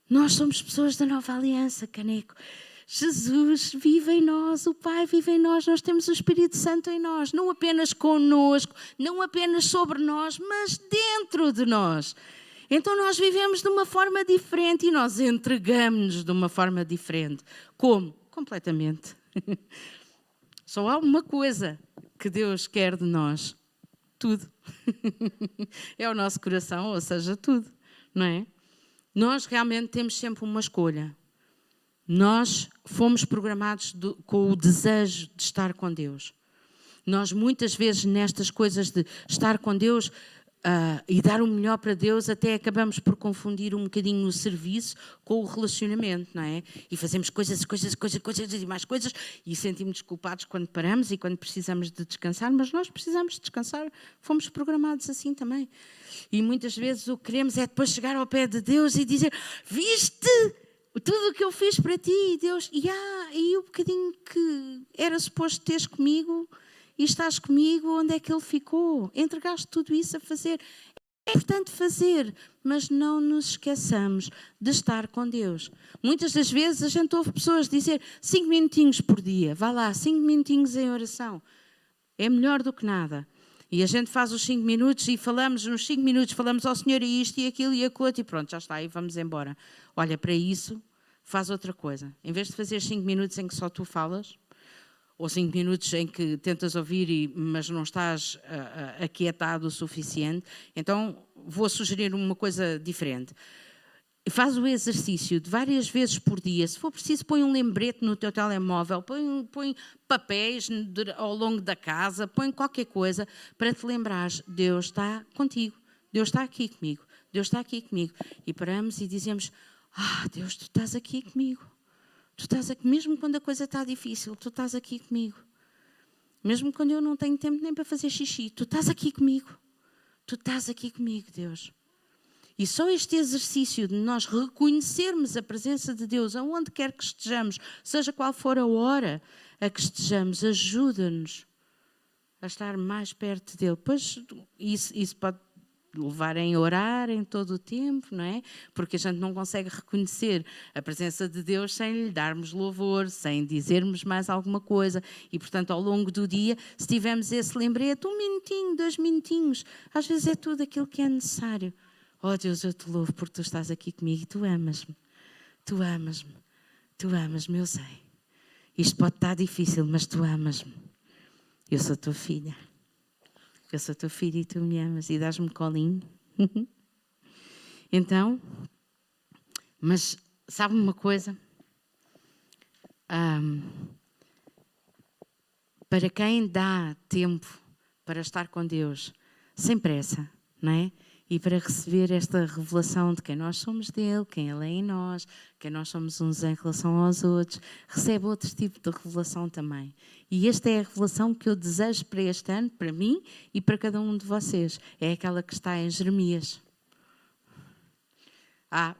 Nós somos pessoas da Nova Aliança, caneco. Jesus vive em nós, o Pai vive em nós, nós temos o Espírito Santo em nós, não apenas connosco, não apenas sobre nós, mas dentro de nós. Então nós vivemos de uma forma diferente e nós entregamos-nos de uma forma diferente. Como? Completamente. Só há uma coisa que Deus quer de nós. Tudo. É o nosso coração, ou seja, tudo. Não é? Nós realmente temos sempre uma escolha. Nós fomos programados com o desejo de estar com Deus. Nós muitas vezes nestas coisas de estar com Deus e dar o melhor para Deus, até acabamos por confundir um bocadinho o serviço com o relacionamento, não é? E fazemos coisas e mais coisas e sentimos-nos culpados quando paramos e quando precisamos de descansar, mas nós precisamos de descansar, fomos programados assim também. E muitas vezes o que queremos é depois chegar ao pé de Deus e dizer: viste tudo o que eu fiz para ti, e Deus, e o bocadinho que era suposto teres comigo e estás comigo, onde é que ele ficou? Entregaste tudo isso a fazer. É importante fazer, mas não nos esqueçamos de estar com Deus. Muitas das vezes a gente ouve pessoas dizer 5 minutinhos por dia, vá lá, 5 minutinhos em oração. É melhor do que nada. E a gente faz os 5 minutos e falamos, nos 5 minutos falamos ao Senhor isto e aquilo e aquilo e pronto, já está, e vamos embora. Olha, para isso, faz outra coisa. Em vez de fazer 5 minutos em que só tu falas, ou 5 minutos em que tentas ouvir, mas não estás aquietado o suficiente, então vou sugerir uma coisa diferente. Faz o exercício de várias vezes por dia. Se for preciso, põe um lembrete no teu telemóvel, põe papéis ao longo da casa, põe qualquer coisa para te lembrares: Deus está contigo, Deus está aqui comigo, Deus está aqui comigo. E paramos e dizemos: Deus, tu estás aqui comigo. Tu estás aqui, mesmo quando a coisa está difícil, tu estás aqui comigo. Mesmo quando eu não tenho tempo nem para fazer xixi, tu estás aqui comigo. Tu estás aqui comigo, Deus. E só este exercício de nós reconhecermos a presença de Deus aonde quer que estejamos, seja qual for a hora a que estejamos, ajuda-nos a estar mais perto dele. Pois isso pode levar em orar em todo o tempo, não é? Porque a gente não consegue reconhecer a presença de Deus sem lhe darmos louvor, sem dizermos mais alguma coisa. E, portanto, ao longo do dia, se tivermos esse lembrete, 1 minutinho, 2 minutinhos, às vezes é tudo aquilo que é necessário. Oh Deus, eu te louvo porque tu estás aqui comigo e tu amas-me. Tu amas-me. Tu amas-me, eu sei. Isto pode estar difícil, mas tu amas-me. Eu sou tua filha. Eu sou teu filho e tu me amas e dás-me colinho. Então, mas sabe uma coisa? Para quem dá tempo para estar com Deus, sem pressa, não é? E para receber esta revelação de quem nós somos dele, quem ele é em nós, quem nós somos uns em relação aos outros, recebe outro tipo de revelação também. E esta é a revelação que eu desejo para este ano, para mim e para cada um de vocês. É aquela que está em Jeremias.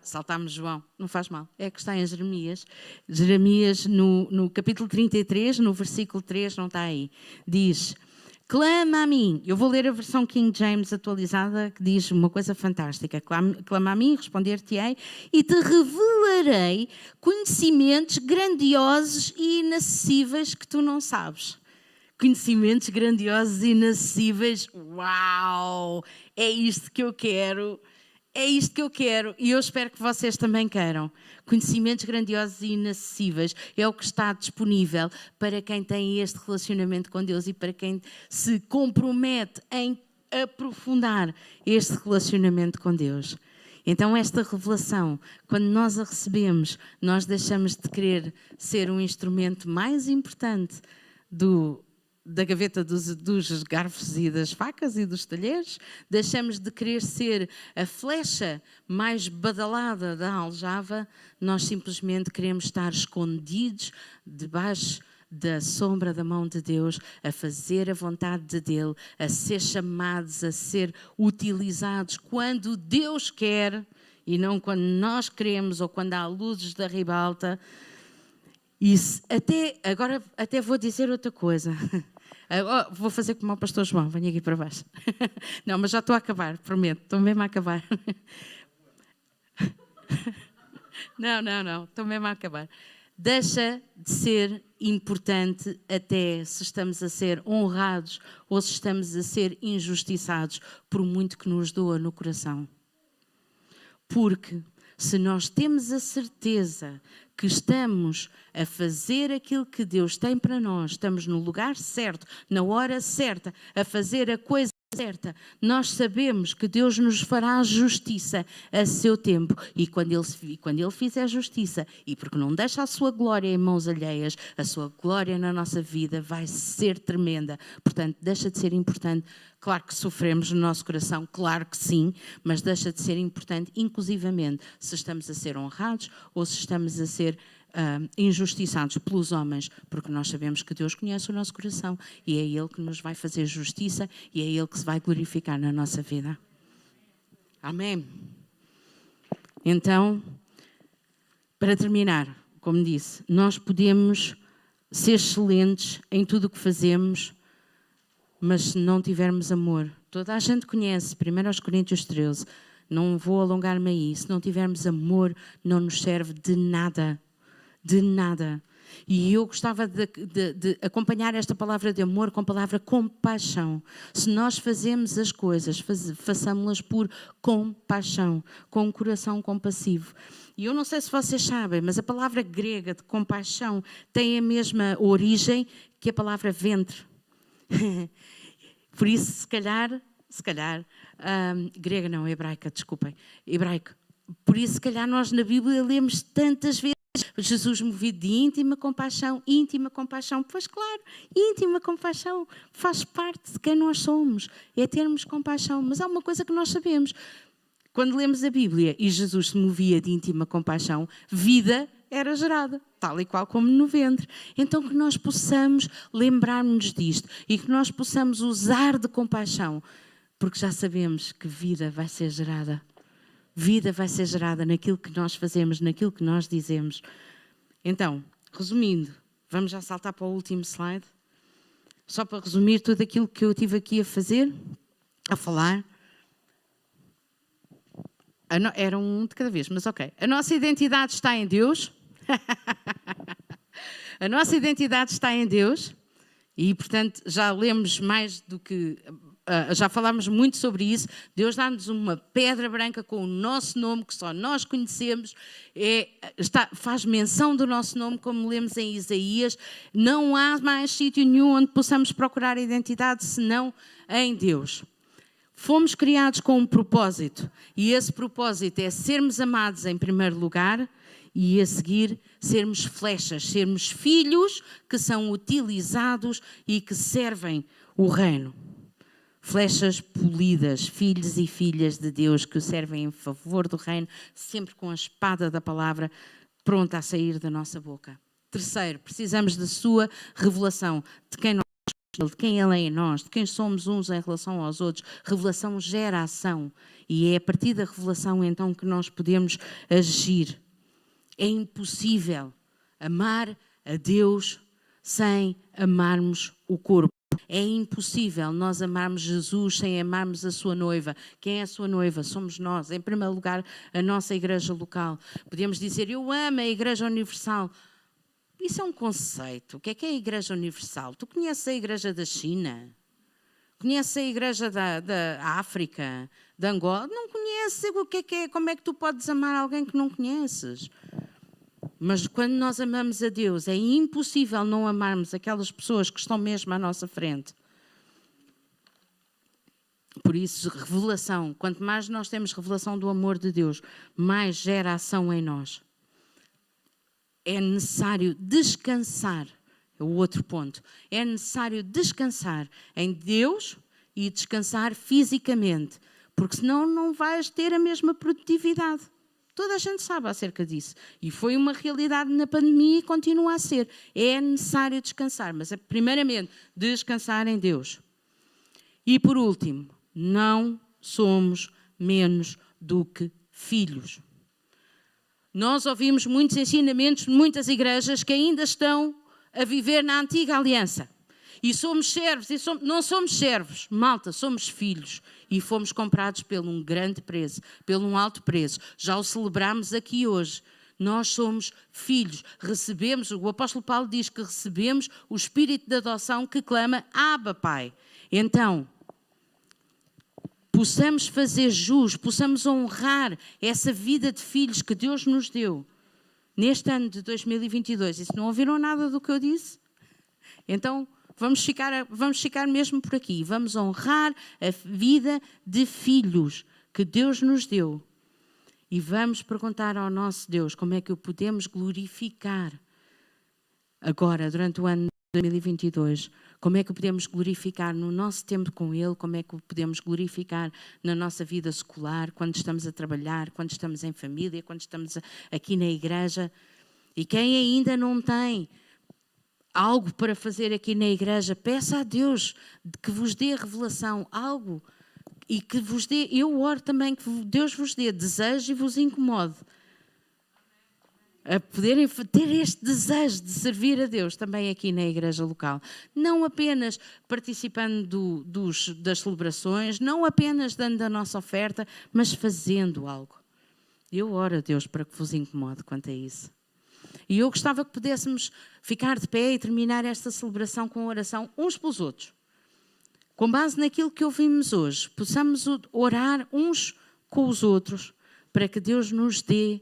Saltámos João, não faz mal. É a que está em Jeremias. Jeremias, no capítulo 33, no versículo 3, não está aí. Diz: clama a mim. Eu vou ler a versão King James atualizada, que diz uma coisa fantástica. Clama a mim, responder-te-ei, e te revelarei conhecimentos grandiosos e inacessíveis que tu não sabes. Conhecimentos grandiosos e inacessíveis. Uau! É isto que eu quero. É isto que eu quero e eu espero que vocês também queiram. Conhecimentos grandiosos e inacessíveis é o que está disponível para quem tem este relacionamento com Deus e para quem se compromete em aprofundar este relacionamento com Deus. Então esta revelação, quando nós a recebemos, nós deixamos de querer ser um instrumento mais importante da gaveta dos garfos e das facas e dos talheres, deixamos de querer ser a flecha mais badalada da aljava, nós simplesmente queremos estar escondidos debaixo da sombra da mão de Deus, a fazer a vontade dele, a ser chamados, a ser utilizados quando Deus quer e não quando nós queremos ou quando há luzes da ribalta. Agora até vou dizer outra coisa. Vou fazer como o pastor João, venho aqui para baixo. Não, mas já estou a acabar, prometo, estou mesmo a acabar. Não, estou mesmo a acabar. deixa de ser importante até se estamos a ser honrados ou se estamos a ser injustiçados, por muito que nos doa no coração. Porque se nós temos a certeza que estamos a fazer aquilo que Deus tem para nós, estamos no lugar certo, na hora certa, a fazer a coisa certa, nós sabemos que Deus nos fará justiça a seu tempo. E quando Ele fizer justiça, e porque não deixa a sua glória em mãos alheias, a sua glória na nossa vida vai ser tremenda. Portanto, deixa de ser importante. Claro que sofremos no nosso coração, claro que sim, mas deixa de ser importante, inclusivamente, se estamos a ser honrados ou se estamos a ser injustiçados pelos homens, porque nós sabemos que Deus conhece o nosso coração e é Ele que nos vai fazer justiça e é Ele que se vai glorificar na nossa vida. Amém? Então, para terminar, como disse, nós podemos ser excelentes em tudo o que fazemos, mas se não tivermos amor, toda a gente conhece, 1 Coríntios 13, não vou alongar-me aí, se não tivermos amor, não nos serve de nada. De nada. E eu gostava de acompanhar esta palavra de amor com a palavra compaixão. Se nós fazemos as coisas, façamos-las por compaixão, com um coração compassivo. E eu não sei se vocês sabem, mas a palavra grega de compaixão tem a mesma origem que a palavra ventre. Por isso, se calhar, grega não, hebraica, desculpem, hebraico. Por isso, se calhar, nós na Bíblia lemos tantas vezes Jesus movido de íntima compaixão, pois claro, íntima compaixão faz parte de quem nós somos, é termos compaixão, mas há uma coisa que nós sabemos, quando lemos a Bíblia e Jesus se movia de íntima compaixão, vida era gerada, tal e qual como no ventre. Então que nós possamos lembrar-nos disto e que nós possamos usar de compaixão, porque já sabemos que vida vai ser gerada. Vida vai ser gerada naquilo que nós fazemos, naquilo que nós dizemos. Então, resumindo, vamos já saltar para o último slide. Só para resumir tudo aquilo que eu tive aqui a fazer, a falar. Era um de cada vez, mas ok. A nossa identidade está em Deus. A nossa identidade está em Deus. E, portanto, já lemos mais do que... já falámos muito sobre isso. Deus dá-nos uma pedra branca com o nosso nome, que só nós conhecemos, faz menção do nosso nome, como lemos em Isaías. Não há mais sítio nenhum onde possamos procurar a identidade senão em Deus. Fomos criados com um propósito, e esse propósito é sermos amados em primeiro lugar e a seguir sermos flechas, sermos filhos que são utilizados e que servem o reino. Flechas polidas, filhos e filhas de Deus que o servem em favor do reino, sempre com a espada da palavra pronta a sair da nossa boca. Terceiro, precisamos da sua revelação, de quem nós somos, de quem Ele é em nós, de quem somos uns em relação aos outros. Revelação gera ação e é a partir da revelação então que nós podemos agir. É impossível amar a Deus sem amarmos o corpo. É impossível nós amarmos Jesus sem amarmos a sua noiva. Quem é a sua noiva? Somos nós. Em primeiro lugar, a nossa igreja local. Podemos dizer, eu amo a Igreja Universal. Isso é um conceito. O que é a Igreja Universal? Tu conheces a Igreja da China? Conheces a Igreja da África? De Angola? Não conheces. O que é? Como é que tu podes amar alguém que não conheces? Mas quando nós amamos a Deus, é impossível não amarmos aquelas pessoas que estão mesmo à nossa frente. Por isso, revelação. Quanto mais nós temos revelação do amor de Deus, mais gera ação em nós. É necessário descansar. É o outro ponto. É necessário descansar em Deus e descansar fisicamente. Porque senão não vais ter a mesma produtividade. Toda a gente sabe acerca disso. E foi uma realidade na pandemia e continua a ser. É necessário descansar, mas é primeiramente descansar em Deus. E por último, não somos menos do que filhos. Nós ouvimos muitos ensinamentos de muitas igrejas que ainda estão a viver na antiga aliança. E somos servos, não somos servos, malta, somos filhos. E fomos comprados por um grande preço, por um alto preço. Já o celebramos aqui hoje. Nós somos filhos, recebemos, o apóstolo Paulo diz que recebemos o espírito de adoção que clama, Abba, Pai. Então, possamos fazer jus, possamos honrar essa vida de filhos que Deus nos deu neste ano de 2022. E se não ouviram nada do que eu disse, então vamos ficar mesmo por aqui. Vamos honrar a vida de filhos que Deus nos deu. E vamos perguntar ao nosso Deus como é que o podemos glorificar agora, durante o ano de 2022. Como é que o podemos glorificar no nosso tempo com Ele, como é que o podemos glorificar na nossa vida escolar, quando estamos a trabalhar, quando estamos em família, quando estamos aqui na igreja. E quem ainda não tem algo para fazer aqui na igreja, peça a Deus que vos dê revelação, algo, e que vos dê, eu oro também que Deus vos dê desejo e vos incomode a poderem ter este desejo de servir a Deus também aqui na igreja local. Não apenas participando das celebrações, não apenas dando a nossa oferta, mas fazendo algo. Eu oro a Deus para que vos incomode quanto a isso. E eu gostava que pudéssemos ficar de pé e terminar esta celebração com oração uns pelos outros. Com base naquilo que ouvimos hoje, possamos orar uns com os outros para que Deus nos dê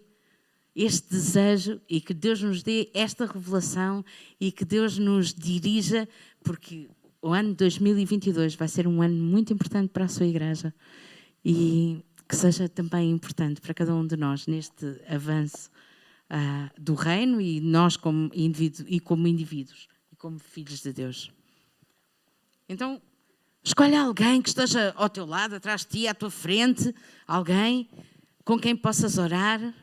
este desejo e que Deus nos dê esta revelação e que Deus nos dirija, porque o ano de 2022 vai ser um ano muito importante para a sua igreja e que seja também importante para cada um de nós neste avanço do reino e nós como indivíduos e como filhos de Deus. Então, escolhe alguém que esteja ao teu lado, atrás de ti, à tua frente, alguém com quem possas orar.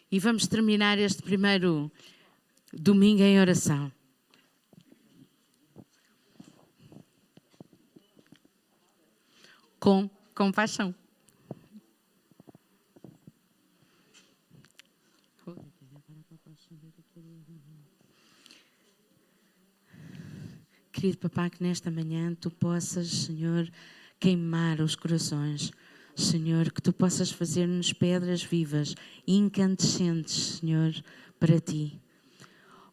E vamos terminar este primeiro domingo em oração. Com compaixão. Querido Papá, que nesta manhã Tu possas, Senhor, queimar os corações. Senhor, que Tu possas fazer-nos pedras vivas, incandescentes, Senhor, para Ti.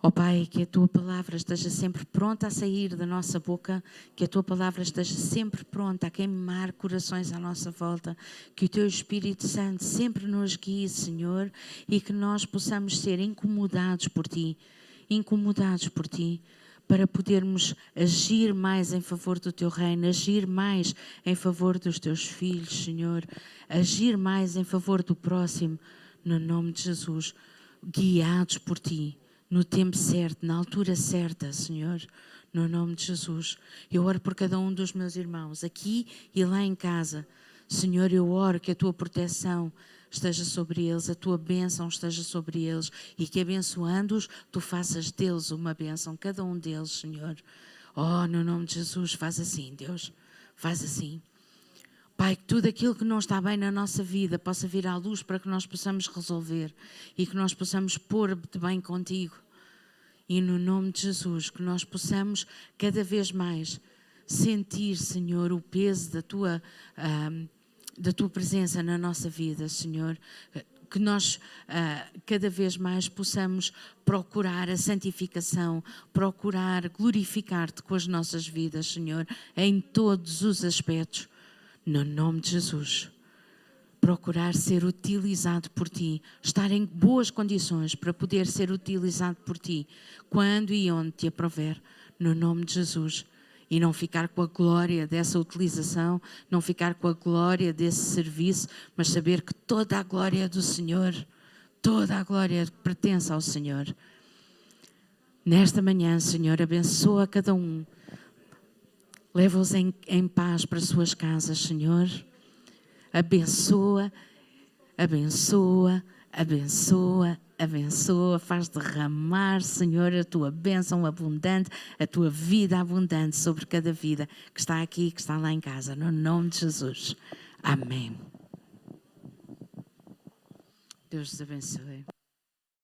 Ó Pai, que a Tua palavra esteja sempre pronta a sair da nossa boca, que a Tua palavra esteja sempre pronta a queimar corações à nossa volta, que o Teu Espírito Santo sempre nos guie, Senhor, e que nós possamos ser incomodados por Ti, para podermos agir mais em favor do Teu reino, agir mais em favor dos Teus filhos, Senhor, agir mais em favor do próximo, no nome de Jesus, guiados por Ti, no tempo certo, na altura certa, Senhor, no nome de Jesus. Eu oro por cada um dos meus irmãos, aqui e lá em casa. Senhor, eu oro que a Tua proteção esteja sobre eles, a Tua bênção esteja sobre eles e que abençoando-os, Tu faças deles uma bênção, cada um deles, Senhor. Oh, no nome de Jesus, faz assim, Deus, faz assim. Pai, que tudo aquilo que não está bem na nossa vida possa vir à luz para que nós possamos resolver e que nós possamos pôr de bem contigo. E no nome de Jesus, que nós possamos cada vez mais sentir, Senhor, o peso da Tua presença na nossa vida, Senhor, que nós cada vez mais possamos procurar a santificação, procurar glorificar-Te com as nossas vidas, Senhor, em todos os aspectos, no nome de Jesus. Procurar ser utilizado por Ti, estar em boas condições para poder ser utilizado por Ti, quando e onde Te aprover, no nome de Jesus. E não ficar com a glória dessa utilização, não ficar com a glória desse serviço, mas saber que toda a glória é do Senhor, toda a glória pertence ao Senhor. Nesta manhã, Senhor, abençoa cada um. Leva-os em paz para as suas casas, Senhor. Abençoa, abençoa, abençoa, abençoa, faz derramar, Senhor, a Tua bênção abundante, a Tua vida abundante sobre cada vida que está aqui, que está lá em casa, no nome de Jesus. Amém. Deus os abençoe.